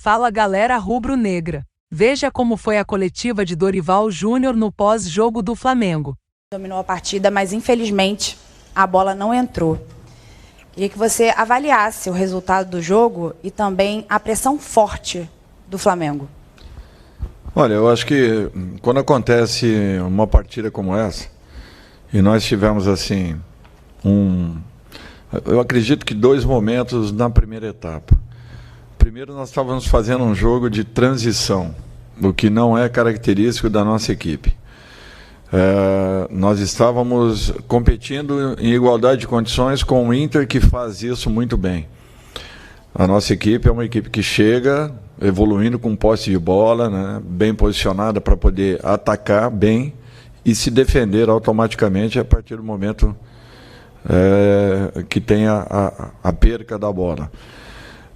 Fala galera rubro-negra. Veja como foi a coletiva de Dorival Júnior no pós-jogo do Flamengo. Dominou a partida, mas infelizmente a bola não entrou. Queria que você avaliasse o resultado do jogo e também a pressão forte do Flamengo. Olha, eu acho que quando acontece uma partida como essa, e nós tivemos assim, eu acredito que 2 momentos na primeira etapa. Primeiro, nós estávamos fazendo um jogo de transição, o que não é característico da nossa equipe. Nós estávamos competindo em igualdade de condições com o Inter, que faz isso muito bem. A nossa equipe é uma equipe que chega evoluindo com posse de bola, né, bem posicionada para poder atacar bem e se defender automaticamente a partir do momento que tem a perca da bola.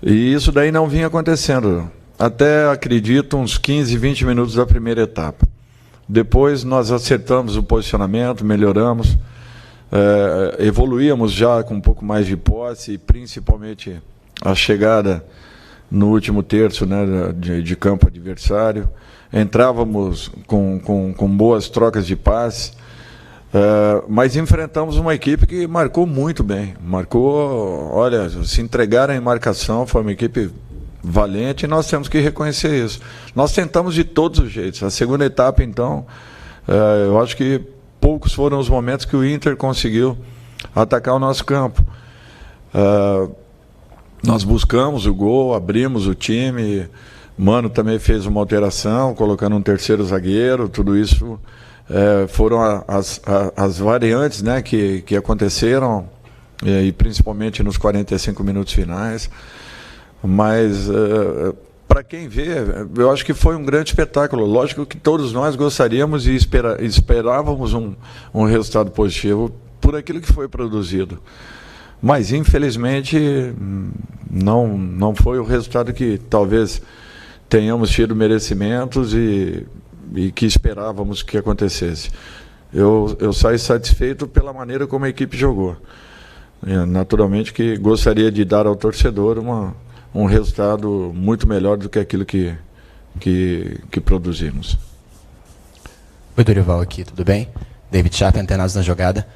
E isso daí não vinha acontecendo, até acredito uns 15, 20 minutos da primeira etapa. Depois nós acertamos o posicionamento, melhoramos, evoluíamos já com um pouco mais de posse, principalmente a chegada no último terço, né, de campo adversário. Entrávamos com boas trocas de passe, mas enfrentamos uma equipe que marcou muito bem. Marcou, olha, se entregaram em marcação, foi uma equipe valente e nós temos que reconhecer isso. Nós tentamos de todos os jeitos. A segunda etapa, então, eu acho que poucos foram os momentos que o Inter conseguiu atacar o nosso campo. Nós buscamos o gol, abrimos o time, Mano também fez uma alteração, colocando um terceiro zagueiro, tudo isso foram as variantes, né, que aconteceram, e principalmente nos 45 minutos finais. Mas, para quem vê, eu acho que foi um grande espetáculo. Lógico que todos nós gostaríamos e esperávamos um resultado positivo por aquilo que foi produzido. Mas, infelizmente, não foi o resultado que talvez tenhamos tido merecimentos e que esperávamos que acontecesse. Eu saí satisfeito pela maneira como a equipe jogou. Naturalmente que gostaria de dar ao torcedor um resultado muito melhor do que aquilo que produzimos. Oi, Dorival aqui, tudo bem? David Chapa, Antenados na Jogada.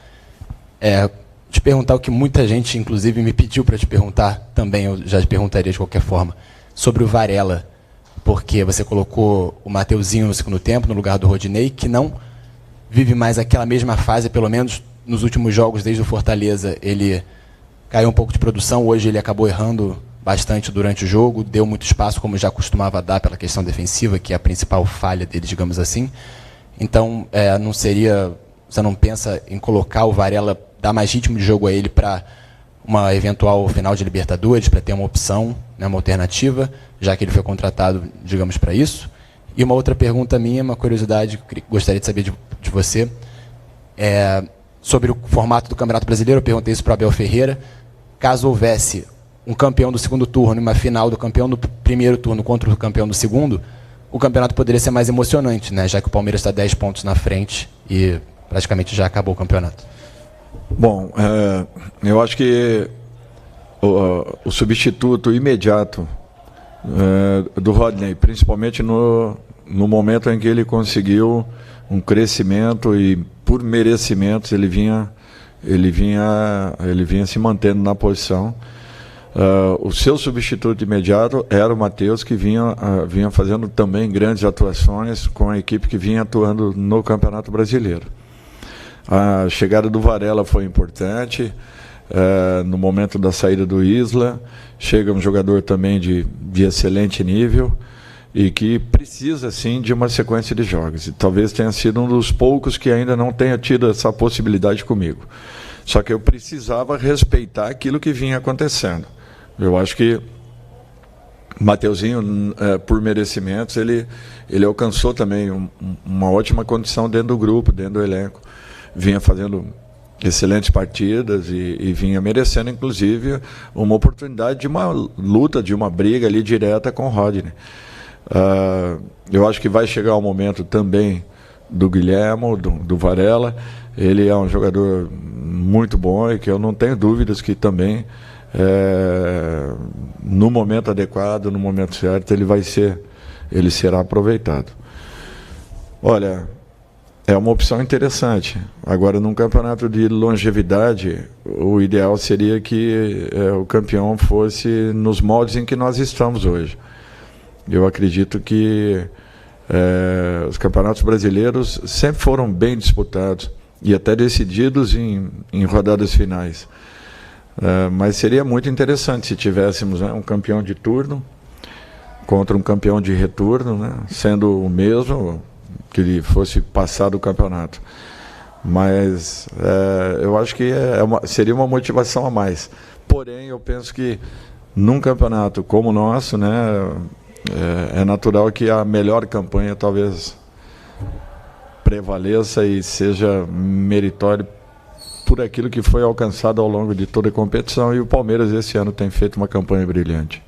Te perguntar o que muita gente, inclusive, me pediu para te perguntar, também eu já te perguntaria de qualquer forma, sobre o Varela, porque você colocou o Mateuzinho no segundo tempo, no lugar do Rodinei, que não vive mais aquela mesma fase, pelo menos nos últimos jogos, desde o Fortaleza, ele caiu um pouco de produção, hoje ele acabou errando bastante durante o jogo, deu muito espaço, como já costumava dar pela questão defensiva, que é a principal falha dele, digamos assim. Então, você não pensa em colocar o Varela, dar mais ritmo de jogo a ele para uma eventual final de Libertadores, para ter uma opção, né, uma alternativa, já que ele foi contratado, digamos, para isso? E uma outra pergunta minha, uma curiosidade que eu gostaria de saber de você, sobre o formato do Campeonato Brasileiro. Eu perguntei isso para o Abel Ferreira. Caso houvesse um campeão do segundo turno e uma final do campeão do primeiro turno contra o campeão do segundo, o campeonato poderia ser mais emocionante, né, já que o Palmeiras está 10 pontos na frente e praticamente já acabou o campeonato. Bom, eu acho que o substituto imediato do Rodinei, principalmente no momento em que ele conseguiu um crescimento e por merecimentos ele vinha se mantendo na posição. O seu substituto imediato era o Matheus, que vinha fazendo também grandes atuações com a equipe que vinha atuando no Campeonato Brasileiro. A chegada do Varela foi importante, no momento da saída do Isla. Chega um jogador também de excelente nível e que precisa, sim, de uma sequência de jogos. E talvez tenha sido um dos poucos que ainda não tenha tido essa possibilidade comigo. Só que eu precisava respeitar aquilo que vinha acontecendo. Eu acho que Mateuzinho, por merecimentos, ele alcançou também uma ótima condição dentro do grupo, dentro do elenco. Vinha fazendo excelentes partidas e vinha merecendo, inclusive, uma oportunidade de uma luta, de uma briga ali direta com o Rodinei. Eu acho que vai chegar o momento também do Guilherme, do Varela. Ele é um jogador muito bom e que eu não tenho dúvidas que também no momento adequado, no momento certo, ele será aproveitado. Olha, é uma opção interessante. Agora, num campeonato de longevidade, o ideal seria que o campeão fosse nos moldes em que nós estamos hoje. Eu acredito que os campeonatos brasileiros sempre foram bem disputados e até decididos em rodadas finais. Mas seria muito interessante se tivéssemos, né, um campeão de turno contra um campeão de retorno, né, sendo o mesmo, que ele fosse passado o campeonato. Mas eu acho que seria uma motivação a mais. Porém, eu penso que num campeonato como o nosso, né, é natural que a melhor campanha talvez prevaleça e seja meritório por aquilo que foi alcançado ao longo de toda a competição, e o Palmeiras esse ano tem feito uma campanha brilhante.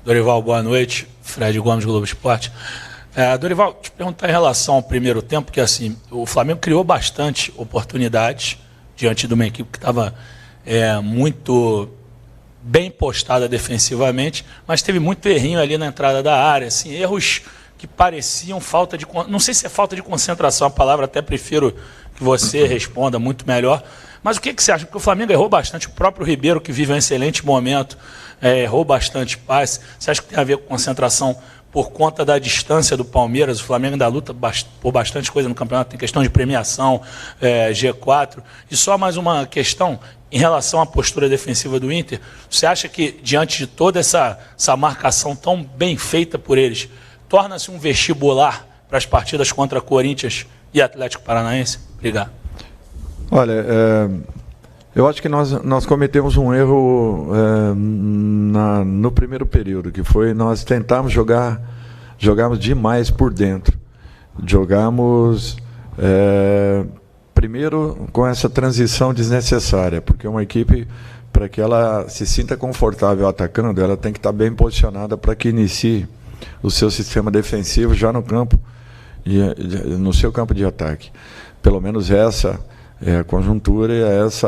Dorival, boa noite. Fred Gomes, Globo Esporte. Dorival, te perguntar em relação ao primeiro tempo, que assim, o Flamengo criou bastante oportunidades diante de uma equipe que estava muito bem postada defensivamente, mas teve muito errinho ali na entrada da área, assim, erros que pareciam falta de... Não sei se é falta de concentração, a palavra até prefiro que você responda muito melhor, mas o que você acha? Porque o Flamengo errou bastante, o próprio Ribeiro, que vive um excelente momento, errou bastante passe. Você acha que tem a ver com concentração por conta da distância do Palmeiras? O Flamengo ainda luta por bastante coisa no campeonato, tem questão de premiação, G4. E só mais uma questão, em relação à postura defensiva do Inter, você acha que, diante de toda essa marcação tão bem feita por eles, torna-se um vestibular para as partidas contra Corinthians e Atlético Paranaense? Obrigado. Olha, eu acho que nós cometemos um erro no primeiro período, que foi nós tentarmos jogarmos demais por dentro. Jogamos primeiro com essa transição desnecessária, porque uma equipe, para que ela se sinta confortável atacando, ela tem que estar bem posicionada para que inicie o seu sistema defensivo já no campo, no seu campo de ataque. Pelo menos essa é a conjuntura e essa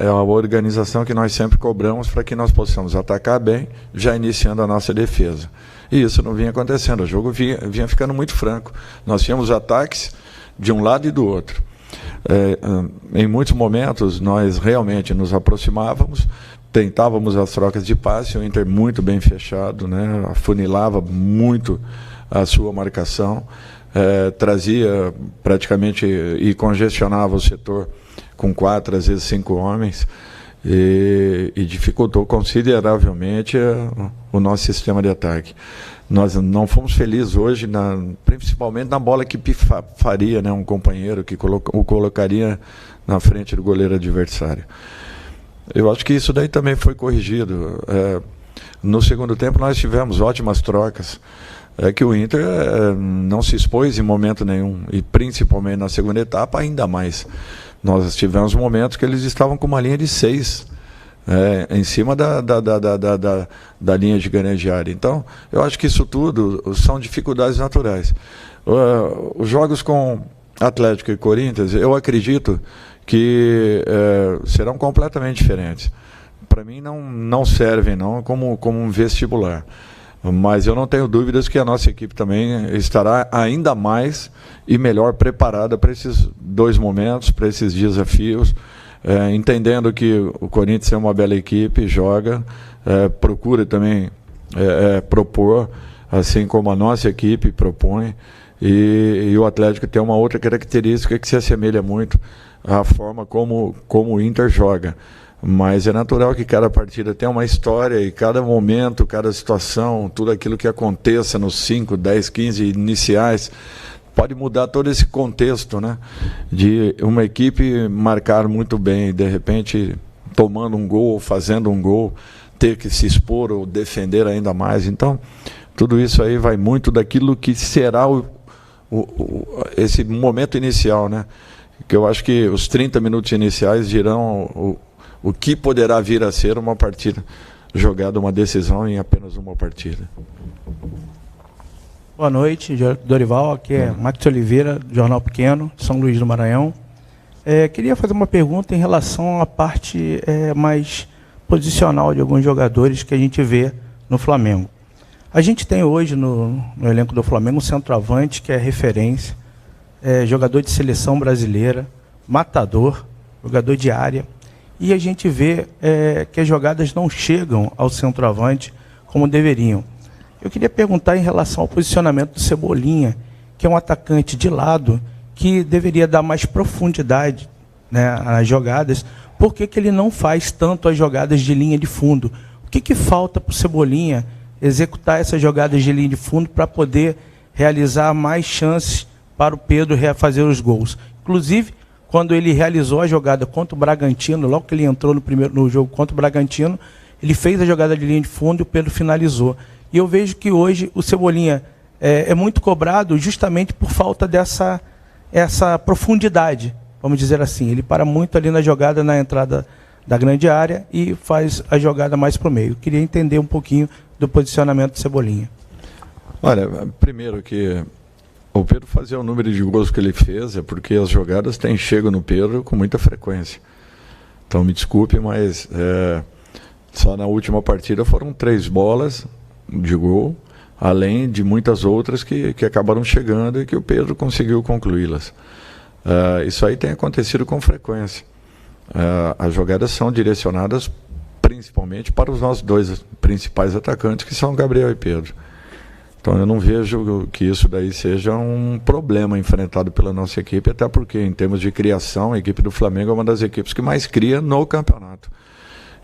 é a organização que nós sempre cobramos para que nós possamos atacar bem, já iniciando a nossa defesa. E isso não vinha acontecendo, o jogo vinha ficando muito franco. Nós tínhamos ataques de um lado e do outro. Em muitos momentos nós realmente nos aproximávamos, tentávamos as trocas de passe, o Inter muito bem fechado, né, afunilava muito a sua marcação, trazia praticamente e congestionava o setor com 4, às vezes 5 homens, e dificultou consideravelmente o nosso sistema de ataque. Nós não fomos felizes hoje, principalmente na bola que faria, né, um companheiro que o colocaria na frente do goleiro adversário. Eu acho que isso daí também foi corrigido. No segundo tempo nós tivemos ótimas trocas. Que o Inter não se expôs em momento nenhum, e principalmente na segunda etapa ainda mais. Nós tivemos momentos que eles estavam com uma linha de 6 em cima da linha de grande área. Então, eu acho que isso tudo são dificuldades naturais. Os jogos com Atlético e Corinthians, eu acredito que serão completamente diferentes. Para mim não servem não como um vestibular. Mas eu não tenho dúvidas que a nossa equipe também estará ainda mais e melhor preparada para esses dois momentos, para esses desafios, entendendo que o Corinthians é uma bela equipe, joga, procura também propor, assim como a nossa equipe propõe, e o Atlético tem uma outra característica que se assemelha muito à forma como o Inter joga. Mas é natural que cada partida tenha uma história, e cada momento, cada situação, tudo aquilo que aconteça nos 5, 10, 15 iniciais, pode mudar todo esse contexto, né? De uma equipe marcar muito bem, de repente tomando um gol, fazendo um gol, ter que se expor ou defender ainda mais. Então, tudo isso aí vai muito daquilo que será esse momento inicial, né? Que eu acho que os 30 minutos iniciais dirão o que poderá vir a ser uma partida jogada, uma decisão em apenas uma partida. Boa noite, Dorival. Aqui é Max Oliveira, Jornal Pequeno, São Luís do Maranhão. Queria fazer uma pergunta em relação à parte mais posicional de alguns jogadores que a gente vê no Flamengo. A gente tem hoje no elenco do Flamengo um centroavante que é referência, jogador de seleção brasileira, matador, jogador de área, e a gente vê que as jogadas não chegam ao centroavante como deveriam. Eu queria perguntar em relação ao posicionamento do Cebolinha, que é um atacante de lado que deveria dar mais profundidade, né, às jogadas. Por que ele não faz tanto as jogadas de linha de fundo? O que falta para o Cebolinha executar essas jogadas de linha de fundo para poder realizar mais chances para o Pedro fazer os gols? Inclusive, quando ele realizou a jogada contra o Bragantino, logo que ele entrou no jogo contra o Bragantino, ele fez a jogada de linha de fundo e o Pedro finalizou. E eu vejo que hoje o Cebolinha é muito cobrado justamente por falta dessa profundidade, vamos dizer assim. Ele para muito ali na jogada, na entrada da grande área e faz a jogada mais para o meio. Eu queria entender um pouquinho do posicionamento do Cebolinha. Olha, primeiro que o Pedro fazer o número de gols que ele fez é porque as jogadas têm chego no Pedro com muita frequência. Então me desculpe, mas só na última partida foram 3 bolas de gol, além de muitas outras que acabaram chegando e que o Pedro conseguiu concluí-las. Isso aí tem acontecido com frequência. As jogadas são direcionadas principalmente para os nossos 2 principais atacantes, que são Gabriel e Pedro. Então eu não vejo que isso daí seja um problema enfrentado pela nossa equipe, até porque em termos de criação, a equipe do Flamengo é uma das equipes que mais cria no campeonato.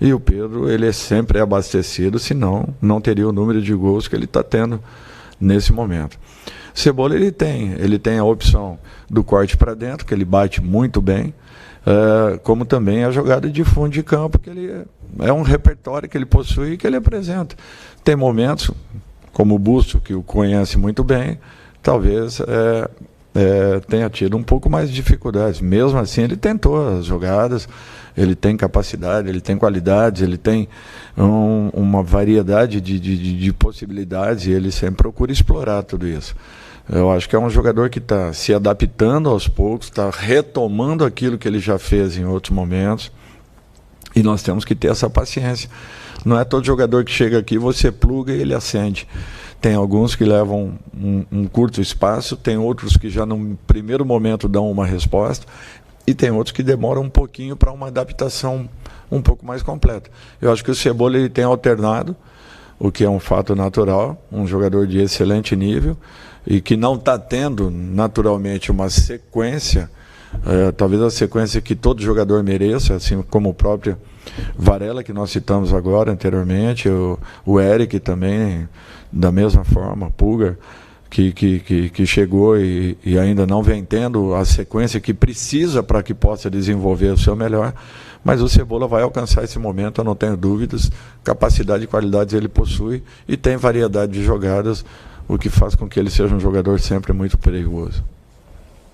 E o Pedro, ele sempre é abastecido, senão não teria o número de gols que ele está tendo nesse momento. Cebola, ele tem a opção do corte para dentro, que ele bate muito bem, como também a jogada de fundo de campo, que ele é um repertório que ele possui e que ele apresenta. Tem momentos, como o Busto, que o conhece muito bem, talvez tenha tido um pouco mais de dificuldades. Mesmo assim, ele tentou as jogadas, ele tem capacidade, ele tem qualidades, ele tem uma variedade de possibilidades e ele sempre procura explorar tudo isso. Eu acho que é um jogador que está se adaptando aos poucos, está retomando aquilo que ele já fez em outros momentos, e nós temos que ter essa paciência. Não é todo jogador que chega aqui, você pluga e ele acende. Tem alguns que levam um curto espaço, tem outros que já no primeiro momento dão uma resposta, e tem outros que demoram um pouquinho para uma adaptação um pouco mais completa. Eu acho que o Cebola ele tem alternado, o que é um fato natural, um jogador de excelente nível, e que não está tendo naturalmente uma sequência, talvez a sequência que todo jogador mereça, assim como o próprio Varela, que nós citamos agora anteriormente, o Eric também, da mesma forma, Pulgar, que chegou e ainda não vem tendo a sequência que precisa para que possa desenvolver o seu melhor, mas o Cebola vai alcançar esse momento, eu não tenho dúvidas. Capacidade e qualidades ele possui e tem variedade de jogadas, o que faz com que ele seja um jogador sempre muito perigoso.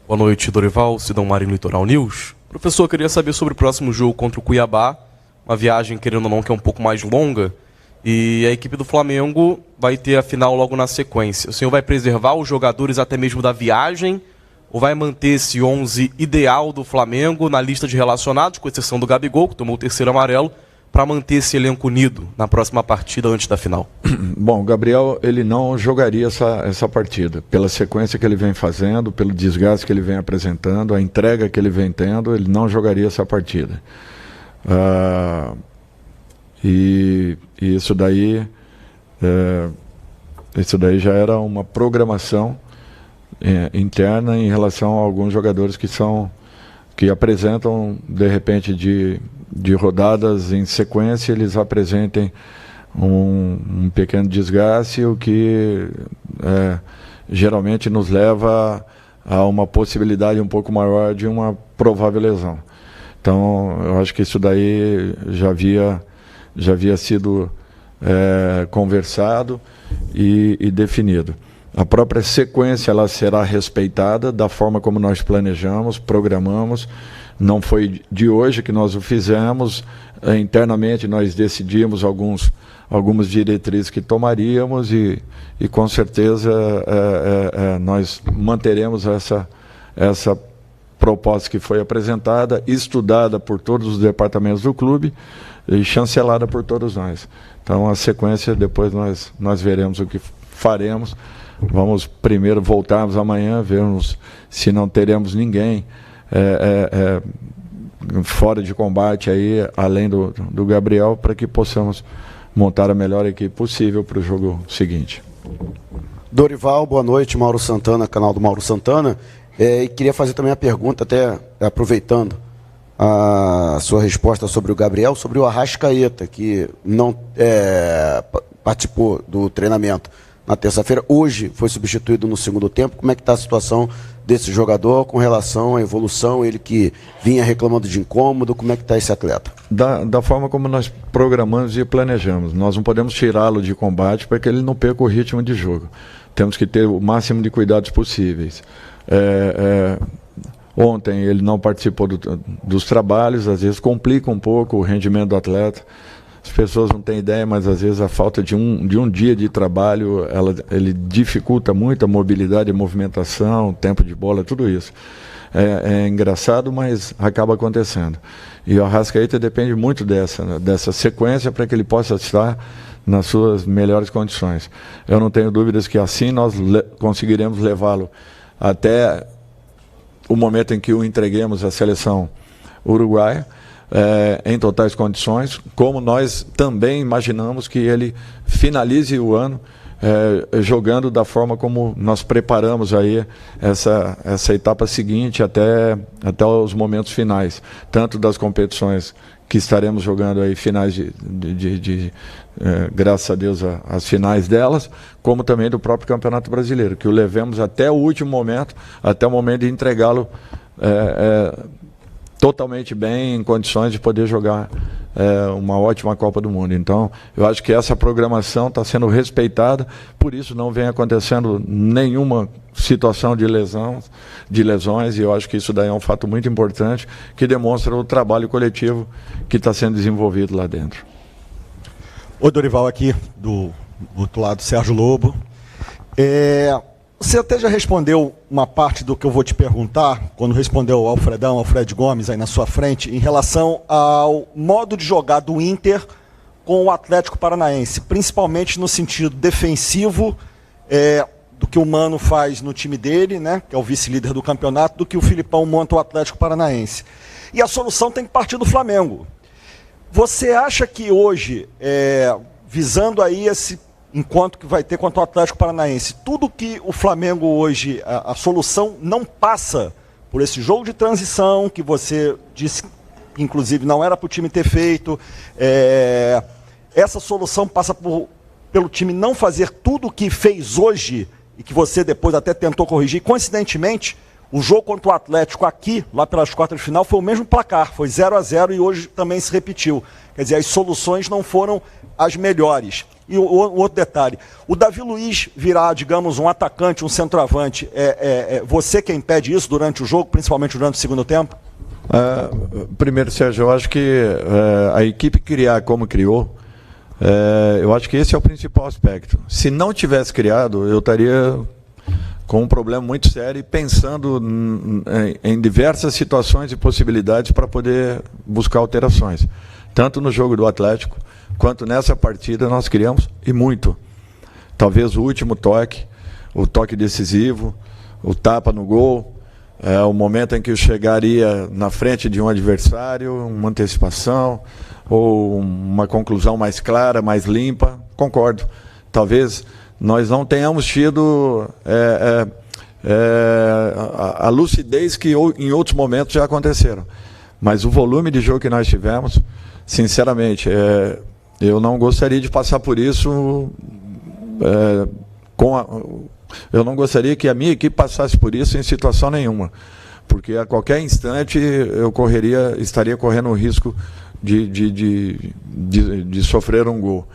Boa noite, Dorival, Sidão Marinho, Litoral News. Professor, eu queria saber sobre o próximo jogo contra o Cuiabá, uma viagem, querendo ou não, que é um pouco mais longa, e a equipe do Flamengo vai ter a final logo na sequência. O senhor vai preservar os jogadores até mesmo da viagem, ou vai manter esse 11 ideal do Flamengo na lista de relacionados, com exceção do Gabigol, que tomou o 3º amarelo, para manter esse elenco unido na próxima partida antes da final? Bom, o Gabriel ele não jogaria essa partida. Pela sequência que ele vem fazendo, pelo desgaste que ele vem apresentando, a entrega que ele vem tendo, ele não jogaria essa partida. E isso daí já era uma programação interna em relação a alguns jogadores que apresentam, de repente, de rodadas em sequência, eles apresentem um pequeno desgaste, o que geralmente nos leva a uma possibilidade um pouco maior de uma provável lesão. Então, eu acho que isso daí já havia sido conversado e definido. A própria sequência ela será respeitada da forma como nós planejamos, programamos. Não foi de hoje que nós o fizemos. Internamente nós decidimos algumas diretrizes que tomaríamos e com certeza nós manteremos essa proposta que foi apresentada, estudada por todos os departamentos do clube, e chancelada por todos nós. Então, a sequência, depois nós veremos o que faremos. Vamos primeiro voltarmos amanhã, vermos se não teremos ninguém fora de combate aí, além do Gabriel, para que possamos montar a melhor equipe possível para o jogo seguinte. Dorival, boa noite. Mauro Santana, canal do Mauro Santana. E queria fazer também a pergunta, até aproveitando a sua resposta sobre o Gabriel, sobre o Arrascaeta, que não participou do treinamento na terça-feira, hoje foi substituído no segundo tempo. Como é que está a situação desse jogador com relação à evolução, ele que vinha reclamando de incômodo, como é que está esse atleta? Da forma como nós programamos e planejamos, nós não podemos tirá-lo de combate para que ele não perca o ritmo de jogo. Temos que ter o máximo de cuidados possíveis. Ontem ele não participou dos trabalhos, às vezes complica um pouco o rendimento do atleta. As pessoas não têm ideia, mas às vezes a falta de um dia de trabalho, ele dificulta muito a mobilidade, a movimentação, o tempo de bola, tudo isso. É engraçado, mas acaba acontecendo. E o Arrascaeta depende muito dessa sequência para que ele possa estar nas suas melhores condições. Eu não tenho dúvidas que assim nós conseguiremos levá-lo até o momento em que o entreguemos à seleção uruguaia, em totais condições, como nós também imaginamos que ele finalize o ano jogando da forma como nós preparamos aí essa etapa seguinte até os momentos finais, tanto das competições que estaremos jogando aí, finais graças a Deus, as finais delas, como também do próprio Campeonato Brasileiro, que o levemos até o último momento, até o momento de entregá-lo totalmente bem, em condições de poder jogar uma ótima Copa do Mundo. Então, eu acho que essa programação está sendo respeitada, por isso não vem acontecendo nenhuma situação de lesões, e eu acho que isso daí é um fato muito importante, que demonstra o trabalho coletivo que está sendo desenvolvido lá dentro. Oi, Dorival, aqui do outro lado, Sérgio Lobo. Você até já respondeu uma parte do que eu vou te perguntar, quando respondeu ao Alfred Gomes aí na sua frente, em relação ao modo de jogar do Inter com o Atlético Paranaense, principalmente no sentido defensivo, do que o Mano faz no time dele, né, que é o vice-líder do campeonato, do que o Filipão monta o Atlético Paranaense. E a solução tem que partir do Flamengo. Você acha que hoje, visando aí esse enquanto que vai ter contra o Atlético Paranaense, tudo que o Flamengo hoje, a solução não passa por esse jogo de transição, que você disse que inclusive não era para o time ter feito, essa solução passa pelo time não fazer tudo o que fez hoje, e que você depois até tentou corrigir. Coincidentemente, o jogo contra o Atlético aqui, lá pelas quartas de final, foi o mesmo placar, foi 0-0 e hoje também se repetiu. Quer dizer, as soluções não foram as melhores. E o outro detalhe, o Davi Luiz virar, digamos, um atacante, um centroavante, você quem impede isso durante o jogo, principalmente durante o segundo tempo? Primeiro, Sérgio, eu acho que a equipe criar como criou, eu acho que esse é o principal aspecto. Se não tivesse criado, eu estaria com um problema muito sério e pensando em diversas situações e possibilidades para poder buscar alterações. Tanto no jogo do Atlético, quanto nessa partida nós criamos, e muito. Talvez o último toque, o toque decisivo, o tapa no gol, o momento em que eu chegaria na frente de um adversário, uma antecipação, ou uma conclusão mais clara, mais limpa, concordo. Talvez nós não tenhamos tido a lucidez que em outros momentos já aconteceram. Mas o volume de jogo que nós tivemos, sinceramente, eu não gostaria de passar por isso, eu não gostaria que a minha equipe passasse por isso em situação nenhuma, porque a qualquer instante eu estaria correndo o risco de sofrer um gol.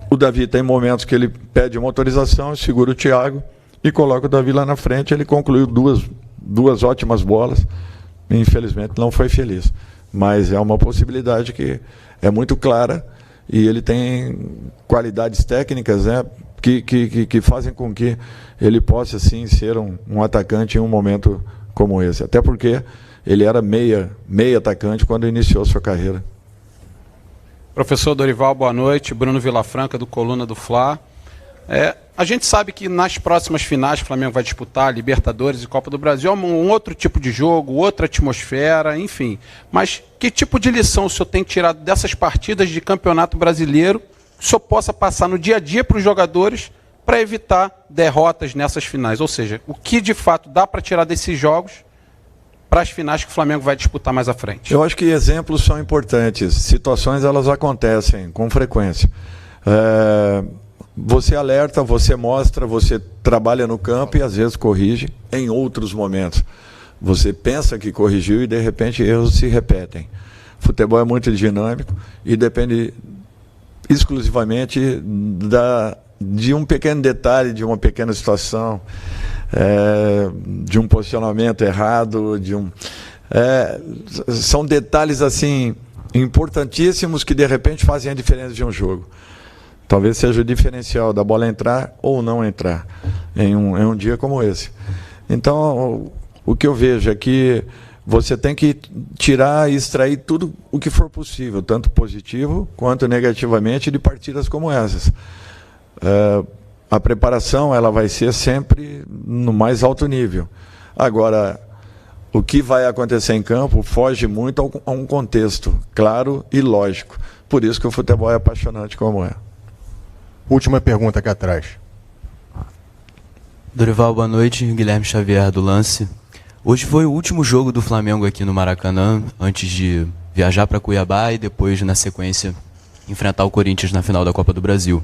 O Davi tem momentos que ele pede uma autorização, segura o Thiago e coloca o Davi lá na frente. Ele concluiu duas ótimas bolas, infelizmente não foi feliz, mas é uma possibilidade que é muito clara, e ele tem qualidades técnicas, né, que fazem com que ele possa sim ser um atacante em um momento como esse, até porque ele era meia atacante quando iniciou sua carreira Professor Dorival, boa noite. Bruno Vilafranca, do Coluna do Fla. A gente sabe que nas próximas finais o Flamengo vai disputar Libertadores e Copa do Brasil, é um outro tipo de jogo, outra atmosfera, enfim. Mas que tipo de lição o senhor tem tirado dessas partidas de Campeonato Brasileiro que o senhor possa passar no dia a dia para os jogadores para evitar derrotas nessas finais? Ou seja, o que de fato dá para tirar desses jogos para as finais que o Flamengo vai disputar mais à frente? Eu acho que exemplos são importantes. Situações, elas acontecem com frequência. Você alerta, você mostra, você trabalha no campo e às vezes corrige em outros momentos. Você pensa que corrigiu e de repente erros se repetem. Futebol é muito dinâmico e depende exclusivamente de um pequeno detalhe, de uma pequena situação, de um posicionamento errado, são detalhes assim importantíssimos que de repente fazem a diferença de um jogo. Talvez seja o diferencial da bola entrar ou não entrar em um dia como esse. Então, o que eu vejo é que você tem que tirar e extrair tudo o que for possível, tanto positivo quanto negativamente, de partidas como essas. A preparação, ela vai ser sempre no mais alto nível. Agora, o que vai acontecer em campo foge muito a um contexto claro e lógico. Por isso que o futebol é apaixonante como é. Última pergunta aqui atrás. Dorival, boa noite. Guilherme Xavier, do Lance. Hoje foi o último jogo do Flamengo aqui no Maracanã, antes de viajar para Cuiabá e depois, na sequência, enfrentar o Corinthians na final da Copa do Brasil.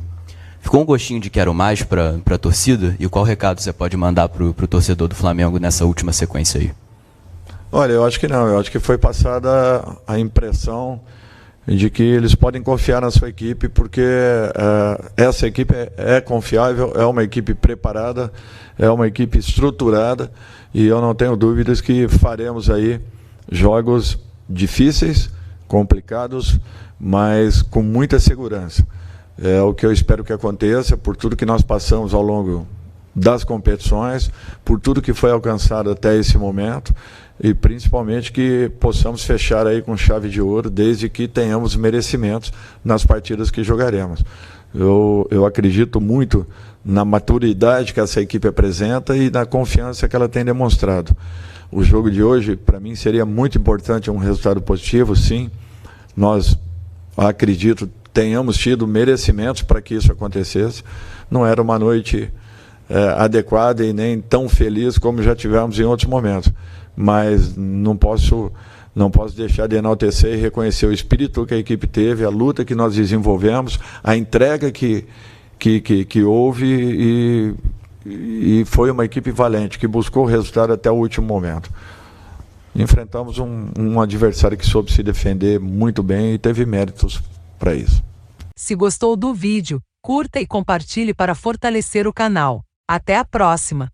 Ficou um gostinho de quero mais para a torcida? E qual recado você pode mandar para o torcedor do Flamengo nessa última sequência aí? Olha, eu acho que não. Eu acho que foi passada a impressão de que eles podem confiar na sua equipe, porque essa equipe é confiável, é uma equipe preparada, é uma equipe estruturada, e eu não tenho dúvidas que faremos aí jogos difíceis, complicados, mas com muita segurança. É o que eu espero que aconteça, por tudo que nós passamos ao longo das competições, por tudo que foi alcançado até esse momento, e principalmente que possamos fechar aí com chave de ouro, desde que tenhamos merecimentos nas partidas que jogaremos. Eu acredito muito na maturidade que essa equipe apresenta e na confiança que ela tem demonstrado. O jogo de hoje, para mim, seria muito importante, um resultado positivo, sim. Nós, acredito, tenhamos tido merecimentos para que isso acontecesse. Não era uma noite adequada e nem tão feliz como já tivemos em outros momentos. Mas não posso deixar de enaltecer e reconhecer o espírito que a equipe teve, a luta que nós desenvolvemos, a entrega que houve e foi uma equipe valente, que buscou o resultado até o último momento. Enfrentamos um adversário que soube se defender muito bem e teve méritos para isso. Se gostou do vídeo, curta e compartilhe para fortalecer o canal. Até a próxima!